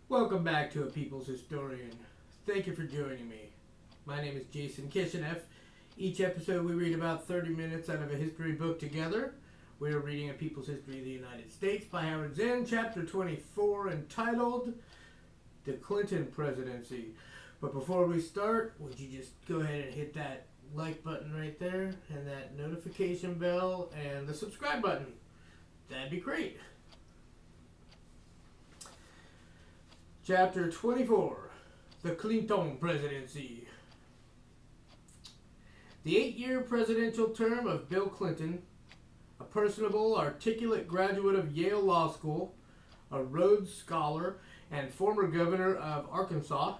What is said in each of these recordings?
Welcome back to A People's Historian. Thank you for joining me. My name is Jason Kishinev. Each episode we read about 30 minutes out of a history book together. We are reading A People's History of the United States by Howard Zinn, chapter 24, entitled The Clinton Presidency. But before we start, would you just go ahead and hit that like button right there, and that notification bell, and the subscribe button. That'd be great. Chapter 24, The Clinton Presidency. The 8-year presidential term of Bill Clinton, a personable, articulate graduate of Yale Law School, a Rhodes Scholar, and former governor of Arkansas,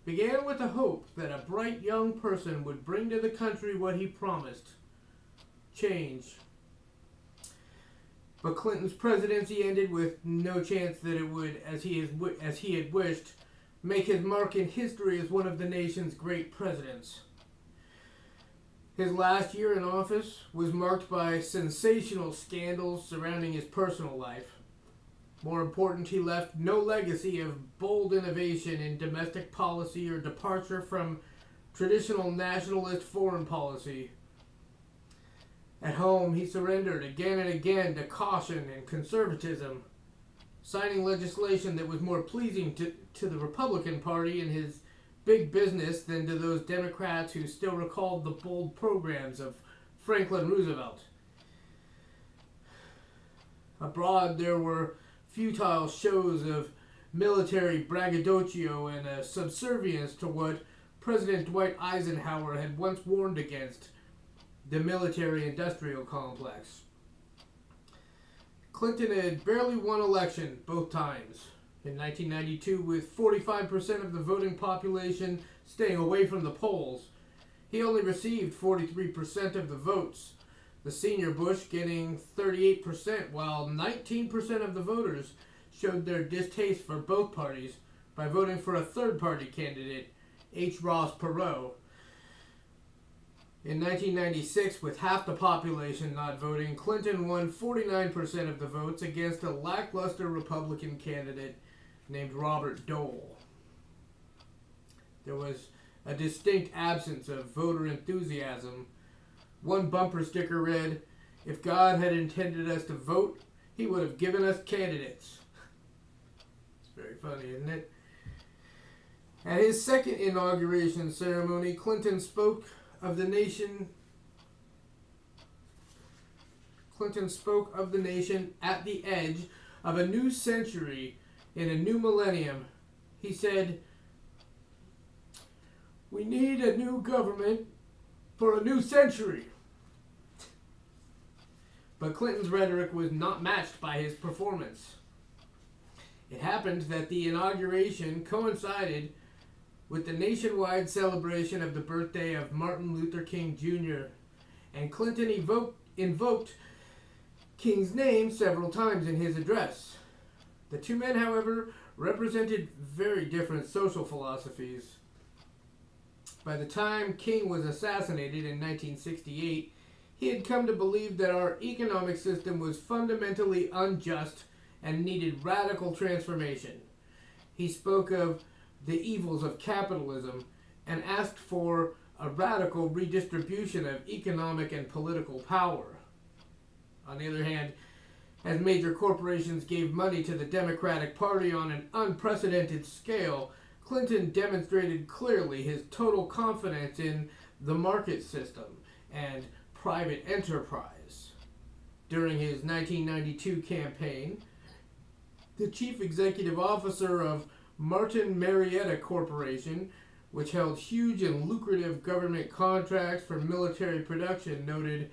began with the hope that a bright young person would bring to the country what he promised: change. But Clinton's presidency ended with no chance that it would, as he had wished, make his mark in history as one of the nation's great presidents. His last year in office was marked by sensational scandals surrounding his personal life. More important, he left no legacy of bold innovation in domestic policy or departure from traditional nationalist foreign policy. At home, he surrendered again and again to caution and conservatism, signing legislation that was more pleasing to the Republican Party and his big business than to those Democrats who still recalled the bold programs of Franklin Roosevelt. Abroad, there were futile shows of military braggadocio and a subservience to what President Dwight Eisenhower had once warned against: the military-industrial complex. Clinton had barely won election both times. In 1992, with 45% of the voting population staying away from the polls, he only received 43% of the votes, the senior Bush getting 38%, while 19% of the voters showed their distaste for both parties by voting for a third-party candidate, H. Ross Perot. In 1996, with half the population not voting, Clinton won 49% of the votes against a lackluster Republican candidate named Robert Dole. There was a distinct absence of voter enthusiasm. One bumper sticker read, "If God had intended us to vote, he would have given us candidates." It's very funny, isn't it? At his second inauguration ceremony, Clinton spoke of the nation at the edge of a new century in a new millennium. He said, "We need a new government for a new century." But Clinton's rhetoric was not matched by his performance. It happened that the inauguration coincided with the nationwide celebration of the birthday of Martin Luther King Jr., and Clinton invoked King's name several times in his address. The two men, however, represented very different social philosophies. By the time King was assassinated in 1968, he had come to believe that our economic system was fundamentally unjust and needed radical transformation. He spoke of the evils of capitalism and asked for a radical redistribution of economic and political power. On the other hand, as major corporations gave money to the Democratic Party on an unprecedented scale, Clinton demonstrated clearly his total confidence in the market system and private enterprise. During his 1992 campaign, the chief executive officer of Martin Marietta Corporation, which held huge and lucrative government contracts for military production, noted,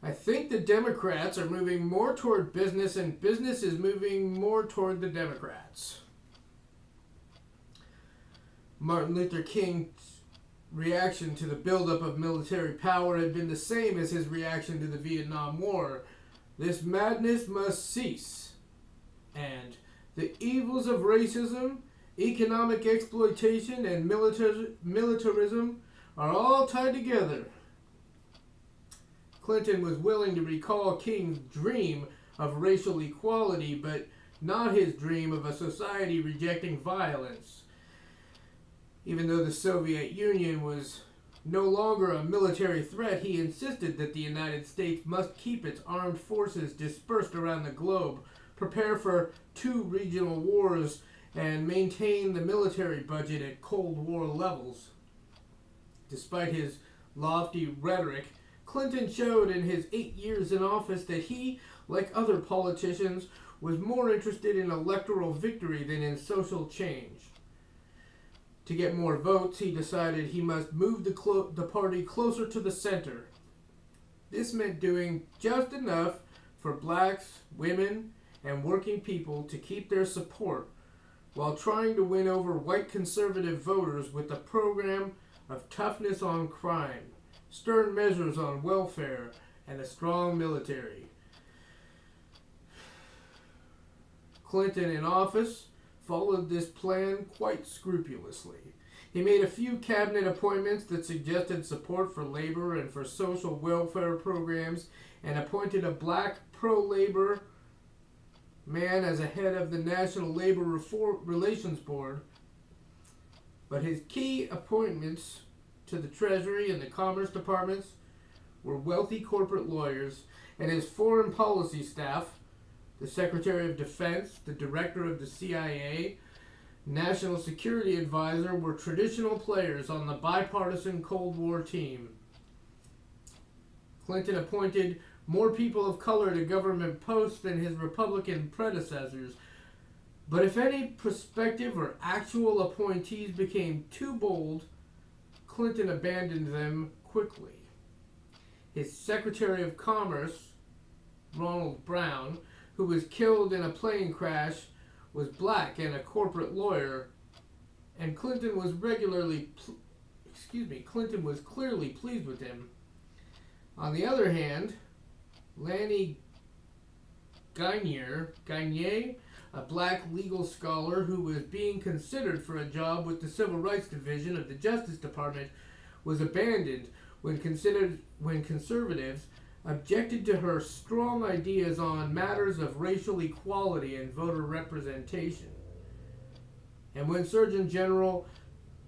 "I think the Democrats are moving more toward business, and business is moving more toward the Democrats." Martin Luther King's reaction to the buildup of military power had been the same as his reaction to the Vietnam War. "This madness must cease," and "the evils of racism, economic exploitation, and militarism are all tied together." Clinton was willing to recall King's dream of racial equality, but not his dream of a society rejecting violence. Even though the Soviet Union was no longer a military threat, he insisted that the United States must keep its armed forces dispersed around the globe, prepare for 2 regional wars, and maintain the military budget at Cold War levels. Despite his lofty rhetoric, Clinton showed in his 8 years in office that he, like other politicians, was more interested in electoral victory than in social change. To get more votes, he decided he must move the party closer to the center. This meant doing just enough for blacks, women, and working people to keep their support, while trying to win over white conservative voters with a program of toughness on crime, stern measures on welfare, and a strong military. Clinton, in office, followed this plan quite scrupulously. He made a few cabinet appointments that suggested support for labor and for social welfare programs, and appointed a black pro-labor man as a head of the National Labor Relations Board. But his key appointments to the Treasury and the Commerce Departments were wealthy corporate lawyers, and his foreign policy staff, the Secretary of Defense, the Director of the CIA, National Security Advisor, were traditional players on the bipartisan Cold War team. Clinton appointed more people of color to government posts than his Republican predecessors, but if any prospective or actual appointees became too bold, Clinton abandoned them quickly. His Secretary of Commerce, Ronald Brown, who was killed in a plane crash, was black and a corporate lawyer, and Clinton was clearly pleased with him. On the other hand, Lanny Gagne, a black legal scholar who was being considered for a job with the Civil Rights Division of the Justice Department, was abandoned when conservatives objected to her strong ideas on matters of racial equality and voter representation. And when Surgeon General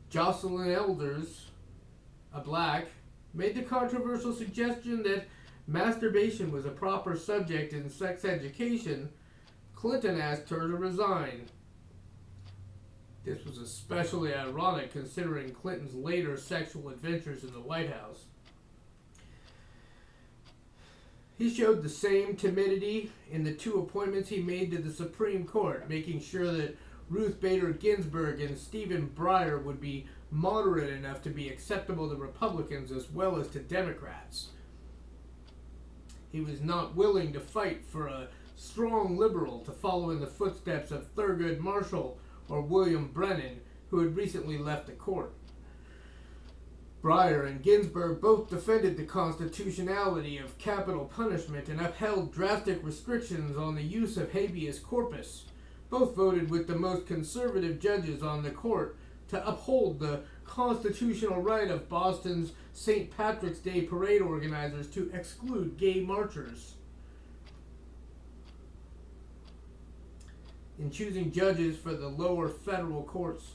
Jocelyn Elders, a black, made the controversial suggestion that masturbation was a proper subject in sex education, Clinton asked her to resign. This was especially ironic considering Clinton's later sexual adventures in the White House. He showed the same timidity in the 2 appointments he made to the Supreme Court, making sure that Ruth Bader Ginsburg and Stephen Breyer would be moderate enough to be acceptable to Republicans as well as to Democrats. He was not willing to fight for a strong liberal to follow in the footsteps of Thurgood Marshall or William Brennan, who had recently left the court. Breyer and Ginsburg both defended the constitutionality of capital punishment and upheld drastic restrictions on the use of habeas corpus. Both voted with the most conservative judges on the court to uphold the constitutional right of Boston's St. Patrick's Day parade organizers to exclude gay marchers. In choosing judges for the lower federal courts,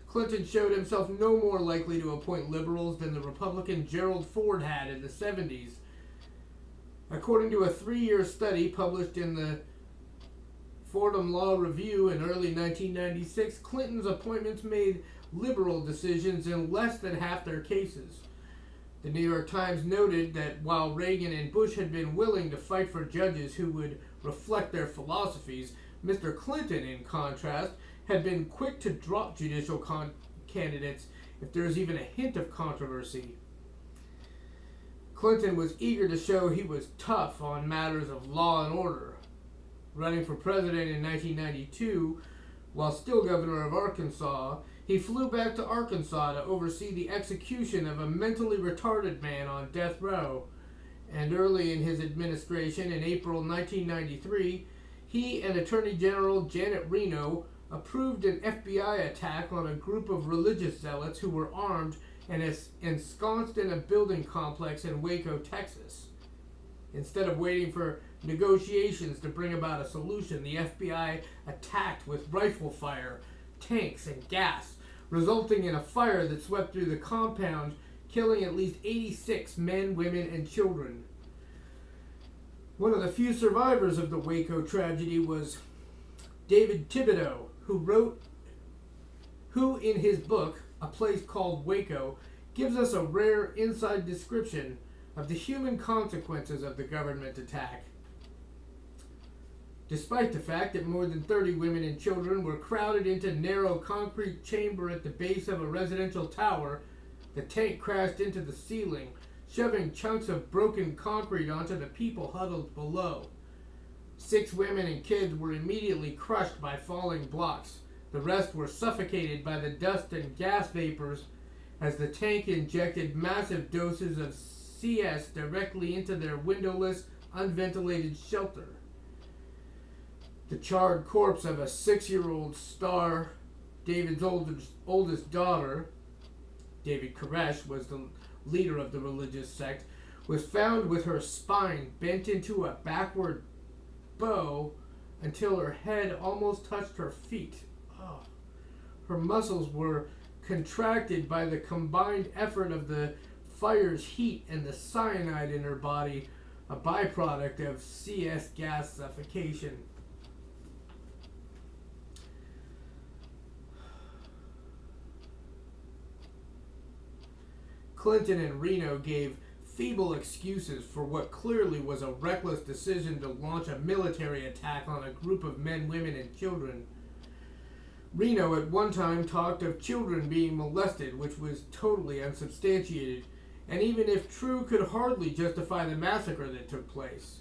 Clinton showed himself no more likely to appoint liberals than the Republican Gerald Ford had in the 70s. According to a 3-year study published in the Fordham Law Review in early 1996, Clinton's appointments made liberal decisions in less than half their cases. The New York Times noted that while Reagan and Bush had been willing to fight for judges who would reflect their philosophies, Mr. Clinton, in contrast, had been quick to drop judicial candidates if there was even a hint of controversy. Clinton was eager to show he was tough on matters of law and order. Running for president in 1992, while still governor of Arkansas, he flew back to Arkansas to oversee the execution of a mentally retarded man on death row. And early in his administration, in April 1993, he and Attorney General Janet Reno approved an FBI attack on a group of religious zealots who were armed and ensconced in a building complex in Waco, Texas. Instead of waiting for negotiations to bring about a solution, the FBI attacked with rifle fire, tanks, and gas, resulting in a fire that swept through the compound, killing at least 86 men, women, and children. One of the few survivors of the Waco tragedy was David Thibodeau, who in his book, A Place Called Waco, gives us a rare inside description of the human consequences of the government attack. Despite the fact that more than 30 women and children were crowded into a narrow concrete chamber at the base of a residential tower, the tank crashed into the ceiling, shoving chunks of broken concrete onto the people huddled below. 6 women and kids were immediately crushed by falling blocks. The rest were suffocated by the dust and gas vapors as the tank injected massive doses of CS directly into their windowless, unventilated shelter. The charred corpse of a 6-year-old Star, David's oldest daughter, David Koresh was the leader of the religious sect, was found with her spine bent into a backward bow until her head almost touched her feet. Oh. Her muscles were contracted by the combined effort of the fire's heat and the cyanide in her body, a byproduct of CS gas suffocation. Clinton and Reno gave feeble excuses for what clearly was a reckless decision to launch a military attack on a group of men, women, and children. Reno at one time talked of children being molested, which was totally unsubstantiated, and even if true, could hardly justify the massacre that took place.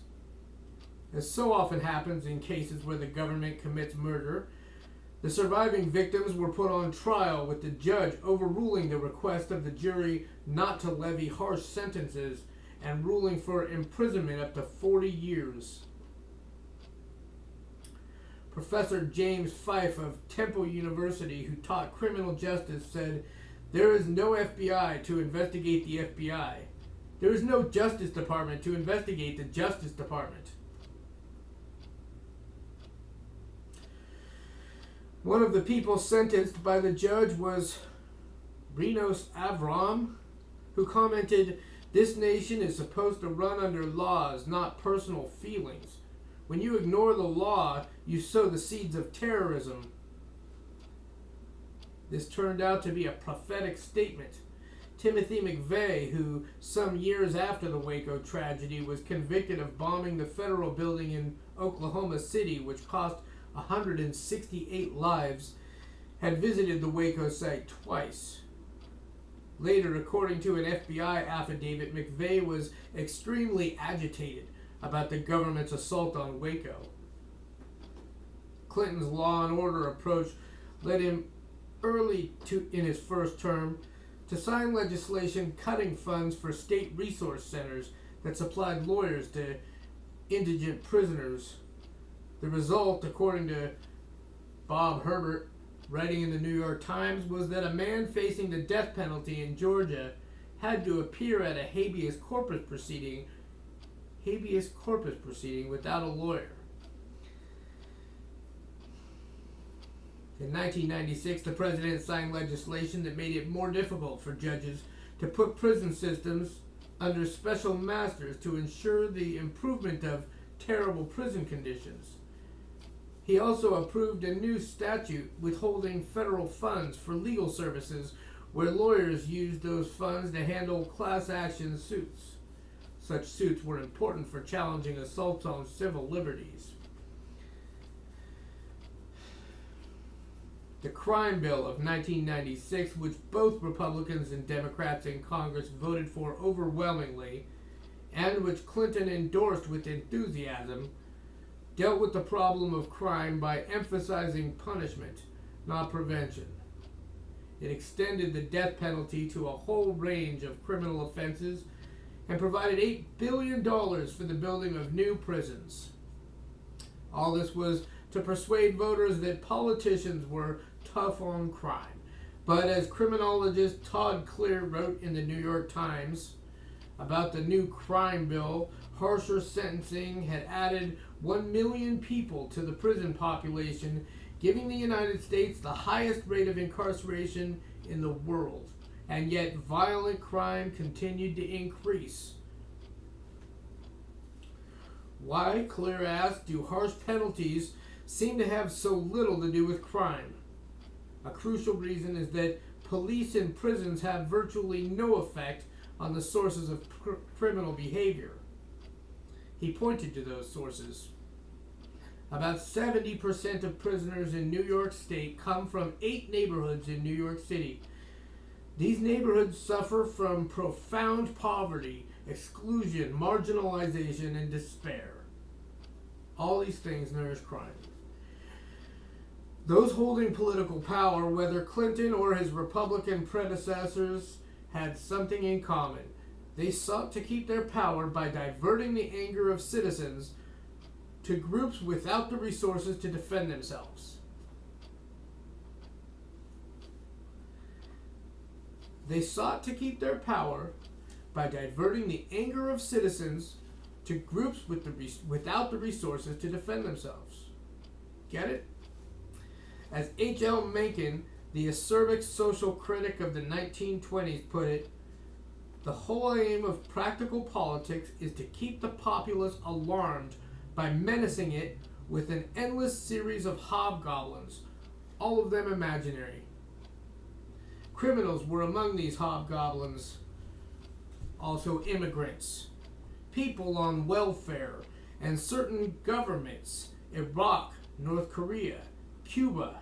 As so often happens in cases where the government commits murder, the surviving victims were put on trial, with the judge overruling the request of the jury not to levy harsh sentences and ruling for imprisonment up to 40 years. Professor James Fife of Temple University, who taught criminal justice, said, "There is no FBI to investigate the FBI. There is no Justice Department to investigate the Justice Department." One of the people sentenced by the judge was Renos Avram, who commented, "This nation is supposed to run under laws, not personal feelings. When you ignore the law, you sow the seeds of terrorism." This turned out to be a prophetic statement. Timothy McVeigh, who some years after the Waco tragedy was convicted of bombing the federal building in Oklahoma City, which cost 168 lives, had visited the Waco site twice. Later, according to an FBI affidavit, McVeigh was extremely agitated about the government's assault on Waco. Clinton's law and order approach led him in his first term to sign legislation cutting funds for state resource centers that supplied lawyers to indigent prisoners. The result, according to Bob Herbert, writing in the New York Times, was that a man facing the death penalty in Georgia had to appear at a habeas corpus proceeding without a lawyer. In 1996, the president signed legislation that made it more difficult for judges to put prison systems under special masters to ensure the improvement of terrible prison conditions. He also approved a new statute withholding federal funds for legal services where lawyers used those funds to handle class action suits. Such suits were important for challenging assaults on civil liberties. The Crime Bill of 1996, which both Republicans and Democrats in Congress voted for overwhelmingly, and which Clinton endorsed with enthusiasm, dealt with the problem of crime by emphasizing punishment, not prevention. It extended the death penalty to a whole range of criminal offenses and provided $8 billion for the building of new prisons. All this was to persuade voters that politicians were tough on crime. But as criminologist Todd Clear wrote in the New York Times, about the new crime bill, harsher sentencing had added 1 million people to the prison population, giving the United States the highest rate of incarceration in the world. And yet violent crime continued to increase. Why, Claire asked, do harsh penalties seem to have so little to do with crime? A crucial reason is that police in prisons have virtually no effect on the sources of criminal behavior. He pointed to those sources. About 70% of prisoners in New York State come from 8 neighborhoods in New York City. These neighborhoods suffer from profound poverty, exclusion, marginalization, and despair. All these things nourish crime. Those holding political power, whether Clinton or his Republican predecessors, had something in common. They sought to keep their power by diverting the anger of citizens to groups without the resources to defend themselves. They sought to keep their power by diverting the anger of citizens to groups without the resources to defend themselves. Get it? As H.L. Mencken, the acerbic social critic of the 1920s, put it, the whole aim of practical politics is to keep the populace alarmed by menacing it with an endless series of hobgoblins, all of them imaginary. Criminals were among these hobgoblins, also immigrants, people on welfare, and certain governments, Iraq, North Korea, Cuba.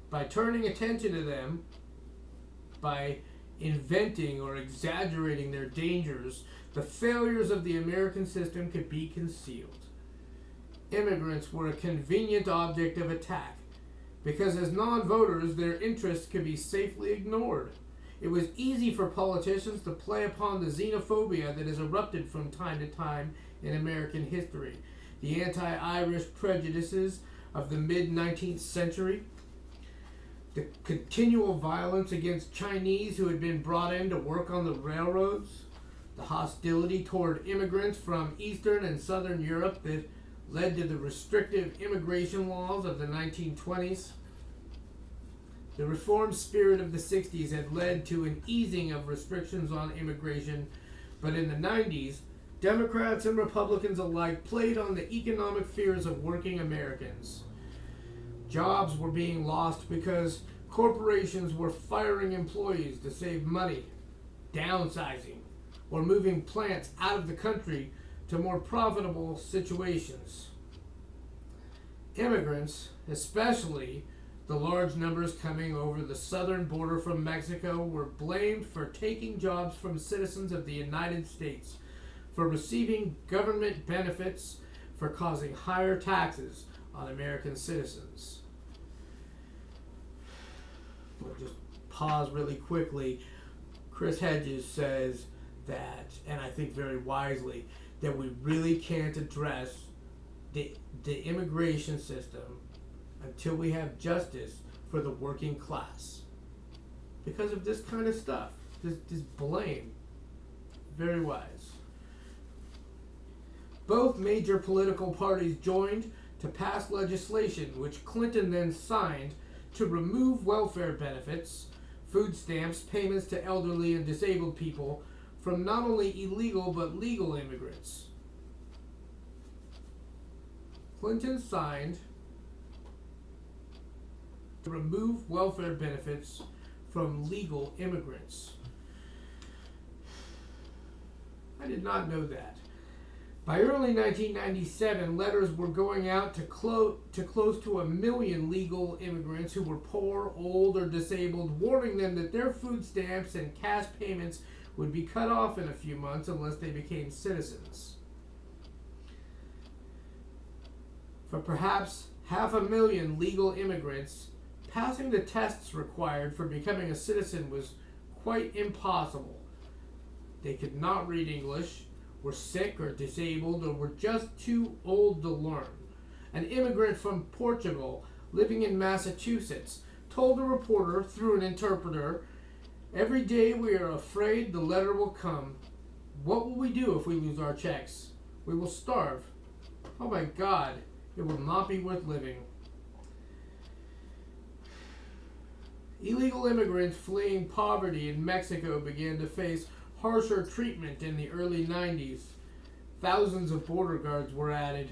By turning attention to them, by inventing or exaggerating their dangers, the failures of the American system could be concealed. Immigrants were a convenient object of attack because as non-voters, their interests could be safely ignored. It was easy for politicians to play upon the xenophobia that has erupted from time to time in American history. The anti-Irish prejudices of the mid-19th century, the continual violence against Chinese who had been brought in to work on the railroads, the hostility toward immigrants from Eastern and Southern Europe that led to the restrictive immigration laws of the 1920s. The reform spirit of the 60s had led to an easing of restrictions on immigration, but in the 90s, Democrats and Republicans alike played on the economic fears of working Americans. Jobs were being lost because corporations were firing employees to save money, downsizing, or moving plants out of the country to more profitable situations. Immigrants, especially the large numbers coming over the southern border from Mexico, were blamed for taking jobs from citizens of the United States, for receiving government benefits, for causing higher taxes on American citizens. We'll just pause really quickly. Chris Hedges says that, and I think very wisely, that we really can't address the immigration system until we have justice for the working class. Because of this kind of stuff, this blame. Very wise. Both major political parties joined to pass legislation which Clinton then signed to remove welfare benefits, food stamps, payments to elderly and disabled people from not only illegal but legal immigrants. Clinton signed to remove welfare benefits from legal immigrants. I did not know that. By early 1997, letters were going out to close to 1 million legal immigrants who were poor, old, or disabled, warning them that their food stamps and cash payments would be cut off in a few months unless they became citizens. For perhaps 500,000 legal immigrants, passing the tests required for becoming a citizen was quite impossible. They could not read English, were sick or disabled, or were just too old to learn. An immigrant from Portugal living in Massachusetts told a reporter through an interpreter, "Every day we are afraid the letter will come. What will we do if we lose our checks? We will starve. Oh my God, it will not be worth living." Illegal immigrants fleeing poverty in Mexico began to face harsher treatment in the early 90s. Thousands of border guards were added.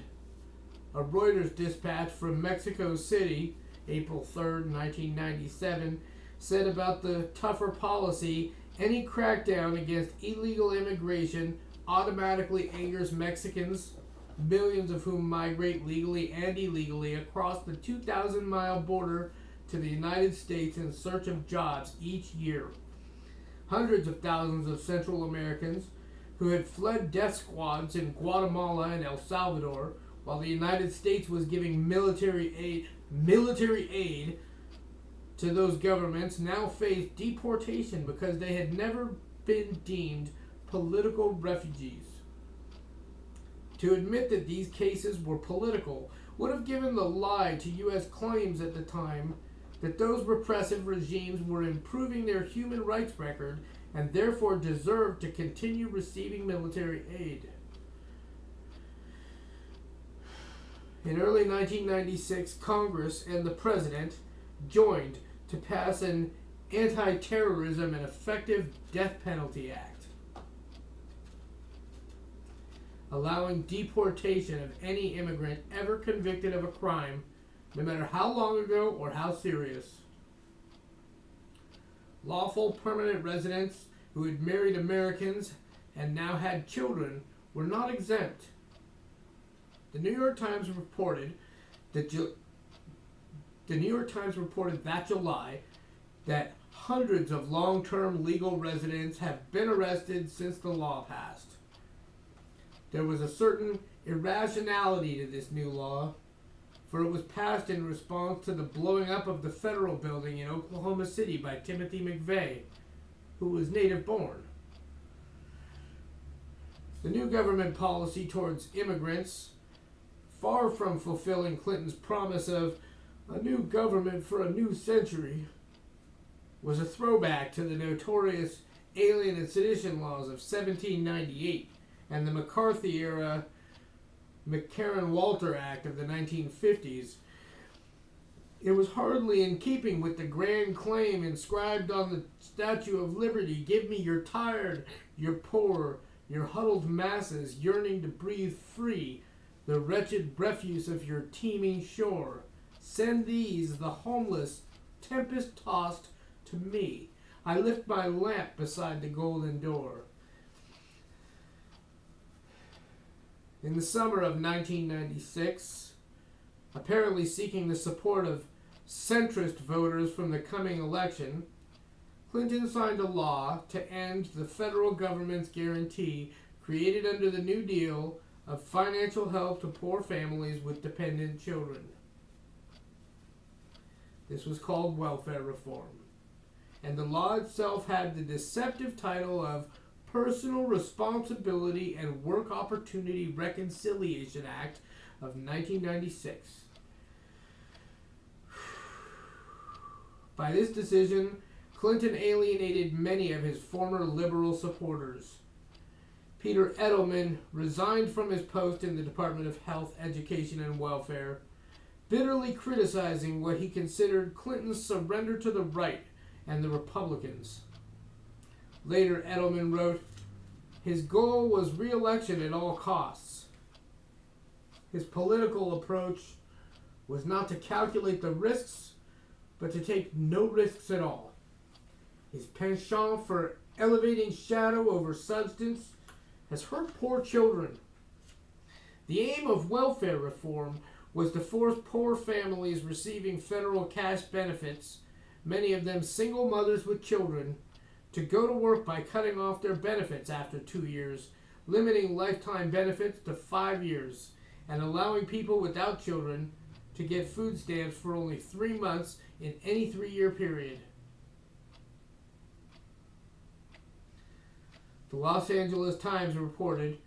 A Reuters dispatch from Mexico City, April 3rd, 1997, said about the tougher policy, "Any crackdown against illegal immigration automatically angers Mexicans, millions of whom migrate legally and illegally across the 2,000-mile border to the United States in search of jobs each year. Hundreds of thousands of Central Americans who had fled death squads in Guatemala and El Salvador, while the United States was giving military aid to those governments, now faced deportation because they had never been deemed political refugees. To admit that these cases were political would have given the lie to U.S. claims at the time that those repressive regimes were improving their human rights record and therefore deserved to continue receiving military aid. In early 1996, Congress and the President joined to pass an Anti-Terrorism and Effective Death Penalty Act, allowing deportation of any immigrant ever convicted of a crime, no matter how long ago or how serious. Lawful permanent residents who had married Americans and now had children were not exempt. The New York Times reported that July that hundreds of long-term legal residents have been arrested since the law passed. There was a certain irrationality to this new law, for it was passed in response to the blowing up of the federal building in Oklahoma City by Timothy McVeigh, who was native born. The new government policy towards immigrants, far from fulfilling Clinton's promise of a new government for a new century, was a throwback to the notorious Alien and Sedition laws of 1798 and the McCarthy-era McCarran-Walter Act of the 1950s. It was hardly in keeping with the grand claim inscribed on the Statue of Liberty, "Give me your tired, your poor, your huddled masses yearning to breathe free, the wretched refuse of your teeming shore. Send these, the homeless, tempest-tossed, to me. I lift my lamp beside the golden door." In the summer of 1996, apparently seeking the support of centrist voters from the coming election, Clinton signed a law to end the federal government's guarantee created under the New Deal of financial help to poor families with dependent children. This was called welfare reform, and the law itself had the deceptive title of Personal Responsibility and Work Opportunity Reconciliation Act of 1996. By this decision, Clinton alienated many of his former liberal supporters. Peter Edelman resigned from his post in the Department of Health, Education, and Welfare, bitterly criticizing what he considered Clinton's surrender to the right and the Republicans. Later, Edelman wrote, his goal was re-election at all costs. His political approach was not to calculate the risks, but to take no risks at all. His penchant for elevating shadow over substance has hurt poor children. The aim of welfare reform was to force poor families receiving federal cash benefits, many of them single mothers with children, to go to work by cutting off their benefits after 2 years, limiting lifetime benefits to 5 years, and allowing people without children to get food stamps for only 3 months in any 3-year period. The Los Angeles Times reported,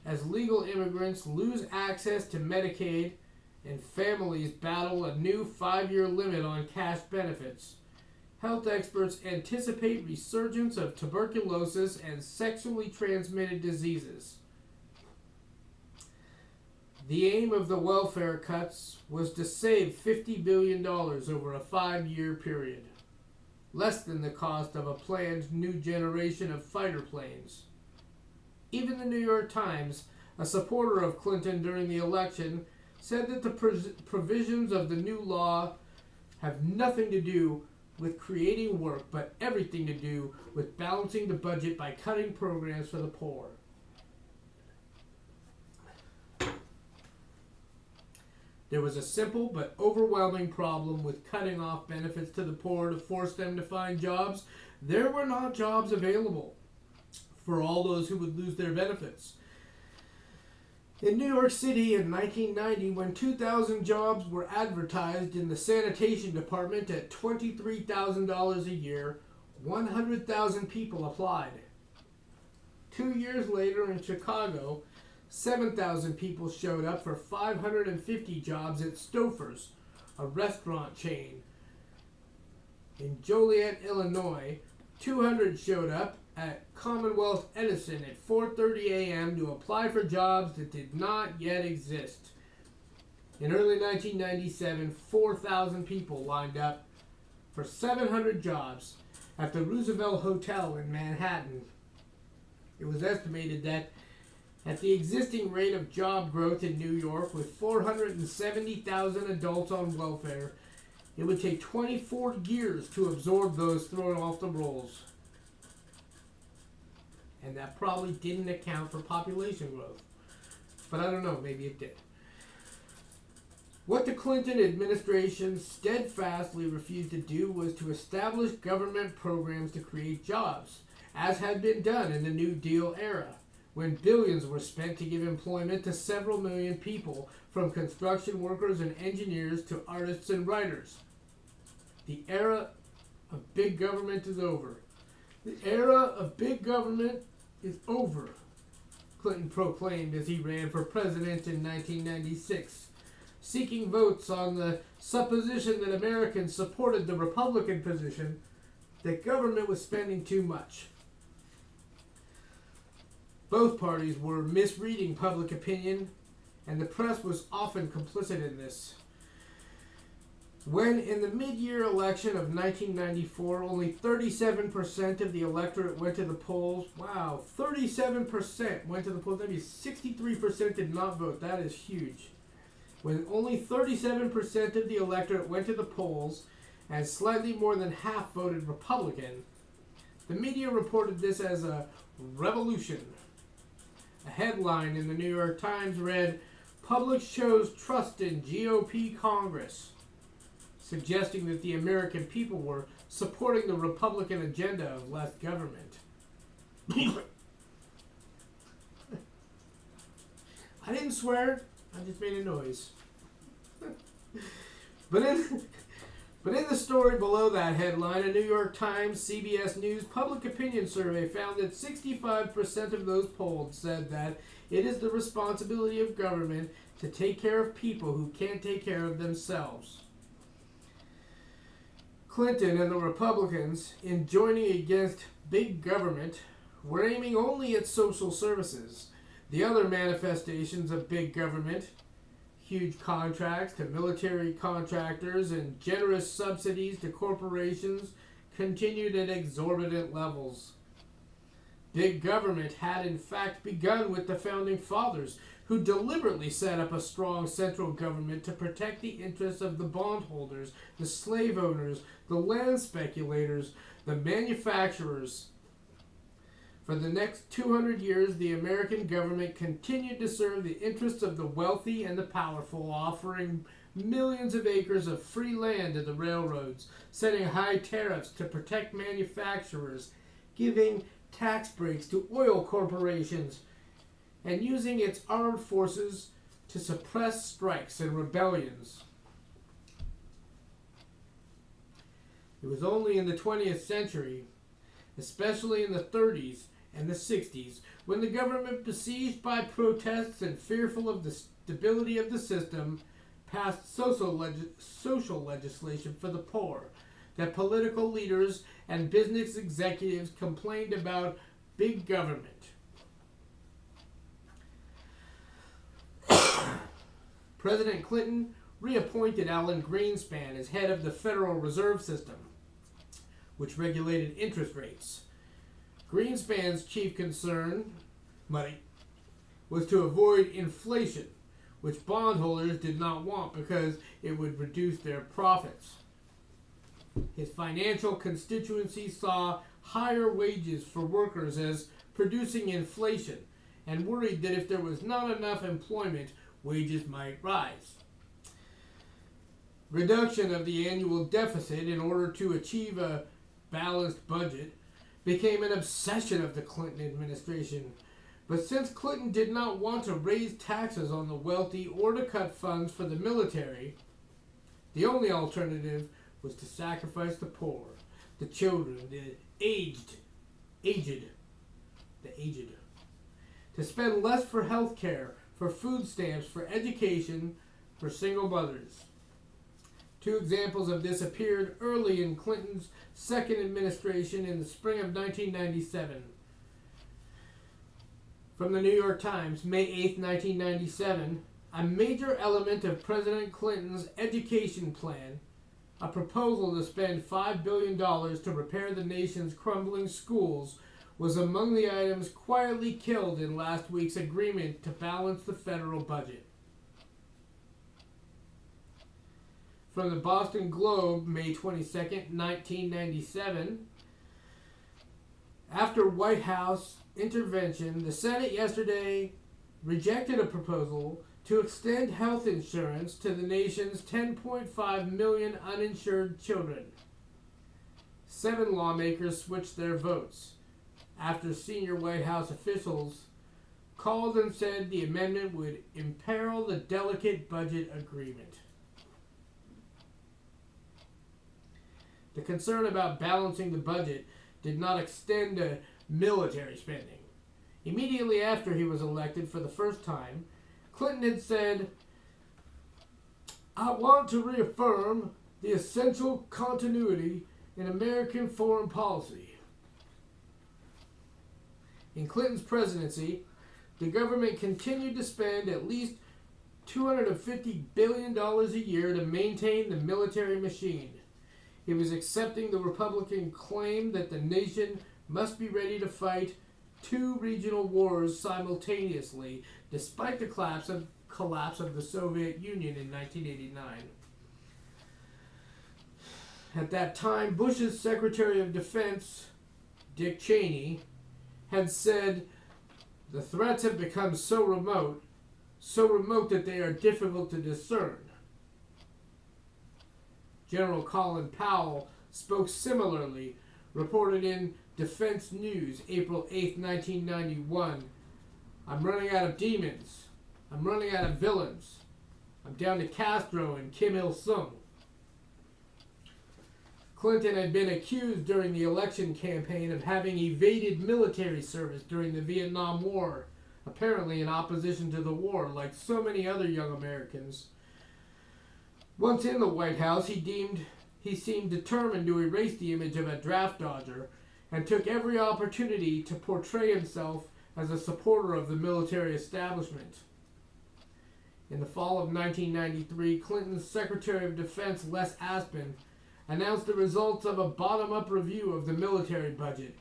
as legal immigrants lose access to Medicaid and families battle a new 5-year limit on cash benefits. Health experts anticipate resurgence of tuberculosis and sexually transmitted diseases. The aim of the welfare cuts was to save $50 billion over a 5-year period, less than the cost of a planned new generation of fighter planes. Even the New York Times, a supporter of Clinton during the election, said that the provisions of the new law have nothing to do with creating work, but everything to do with balancing the budget by cutting programs for the poor. There was a simple but overwhelming problem with cutting off benefits to the poor to force them to find jobs. There were not jobs available for all those who would lose their benefits. In New York City in 1990, when 2,000 jobs were advertised in the sanitation department at $23,000 a year, 100,000 people applied. 2 years later in Chicago, 7,000 people showed up for 550 jobs at Stouffer's, a restaurant chain. In Joliet, Illinois, 200 showed up at Commonwealth Edison at 4:30 a.m. to apply for jobs that did not yet exist. In early 1997, 4,000 people lined up for 700 jobs at the Roosevelt Hotel in Manhattan. It was estimated that at the existing rate of job growth in New York, with 470,000 adults on welfare, it would take 24 years to absorb those thrown off the rolls. And that probably didn't account for population growth. But I don't know, maybe it did. What the Clinton administration steadfastly refused to do was to establish government programs to create jobs, as had been done in the New Deal era, when billions were spent to give employment to several million people, from construction workers and engineers to artists and writers. The era of big government is over. The era of big government is over, Clinton proclaimed as he ran for president in 1996, seeking votes on the supposition that Americans supported the Republican position that government was spending too much. Both parties were misreading public opinion, and the press was often complicit in this. When in the mid-year election of 1994, only 37% of the electorate went to the polls. Wow, 37% went to the polls. That means 63% did not vote. That is huge. When only 37% of the electorate went to the polls, and slightly more than half voted Republican, the media reported this as a revolution. A headline in the New York Times read, "Public shows trust in GOP Congress," suggesting that the American people were supporting the Republican agenda of less government. I didn't swear, I just made a noise. But in the story below that headline, a New York Times, CBS News public opinion survey found that 65% of those polled said that it is the responsibility of government to take care of people who can't take care of themselves. Clinton and the Republicans, in joining against big government, were aiming only at social services. The other manifestations of big government, huge contracts to military contractors and generous subsidies to corporations, continued at exorbitant levels. Big government had in fact begun with the Founding Fathers, who deliberately set up a strong central government to protect the interests of the bondholders, the slave owners, the land speculators, the manufacturers. For the next 200 years, the American government continued to serve the interests of the wealthy and the powerful, offering millions of acres of free land to the railroads, setting high tariffs to protect manufacturers, giving tax breaks to oil corporations, and using its armed forces to suppress strikes and rebellions. It was only in the 20th century, especially in the 30s and the 60s, when the government, besieged by protests and fearful of the stability of the system, passed social legislation for the poor that political leaders and business executives complained about big government. President Clinton reappointed Alan Greenspan as head of the Federal Reserve System, which regulated interest rates. Greenspan's chief concern, money, was to avoid inflation, which bondholders did not want because it would reduce their profits. His financial constituency saw higher wages for workers as producing inflation and worried that if there was not enough employment, wages might rise. Reduction of the annual deficit in order to achieve a balanced budget became an obsession of the Clinton administration. But since Clinton did not want to raise taxes on the wealthy or to cut funds for the military, the only alternative was to sacrifice the poor, the children, the aged, to spend less for health care, for food stamps, for education, for single mothers. Two examples of this appeared early in Clinton's second administration in the spring of 1997. From the New York Times, May 8, 1997, a major element of President Clinton's education plan, a proposal to spend $5 billion to repair the nation's crumbling schools, was among the items quietly killed in last week's agreement to balance the federal budget. From the Boston Globe, May 22, 1997, after White House intervention, the Senate yesterday rejected a proposal to extend health insurance to the nation's 10.5 million uninsured children. 7 lawmakers switched their votes after senior White House officials called and said the amendment would imperil the delicate budget agreement. The concern about balancing the budget did not extend to military spending. Immediately after he was elected for the first time, Clinton had said, "I want to reaffirm the essential continuity in American foreign policy." In Clinton's presidency, the government continued to spend at least $250 billion a year to maintain the military machine. He was accepting the Republican claim that the nation must be ready to fight 2 regional wars simultaneously, despite the collapse of the Soviet Union in 1989. At that time, Bush's Secretary of Defense, Dick Cheney, had said, "The threats have become so remote that they are difficult to discern." General Colin Powell spoke similarly, reported in Defense News, April 8, 1991, "I'm running out of demons. I'm running out of villains. I'm down to Castro and Kim Il-sung." Clinton had been accused during the election campaign of having evaded military service during the Vietnam War, apparently in opposition to the war, like so many other young Americans. Once in the White House, he seemed determined to erase the image of a draft dodger and took every opportunity to portray himself as a supporter of the military establishment. In the fall of 1993, Clinton's Secretary of Defense, Les Aspin, announced the results of a bottom-up review of the military budget,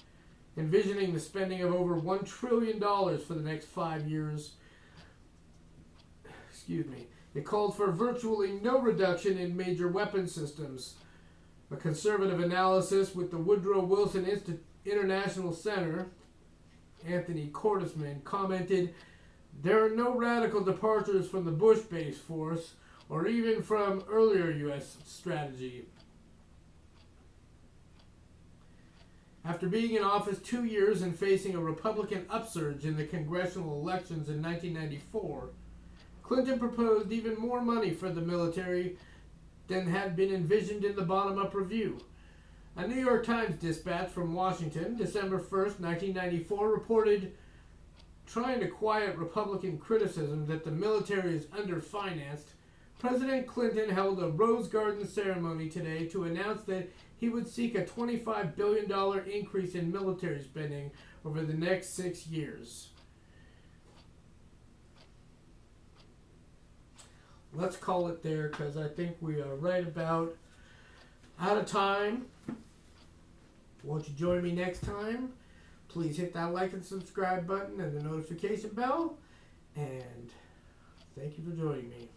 envisioning the spending of over $1 trillion for the next 5 years. It called for virtually no reduction in major weapon systems. A conservative analysis with the Woodrow Wilson International Center, Anthony Cordesman, commented, "There are no radical departures from the Bush base force or even from earlier U.S. strategy." After being in office 2 years and facing a Republican upsurge in the congressional elections in 1994, Clinton proposed even more money for the military than had been envisioned in the bottom-up review. A New York Times dispatch from Washington, December 1st, 1994, reported, trying to quiet Republican criticism that the military is underfinanced, President Clinton held a Rose Garden ceremony today to announce that he would seek a $25 billion increase in military spending over the next 6 years. Let's call it there because I think we are right about out of time. Won't you join me next time? Please hit that like and subscribe button and the notification bell. And thank you for joining me.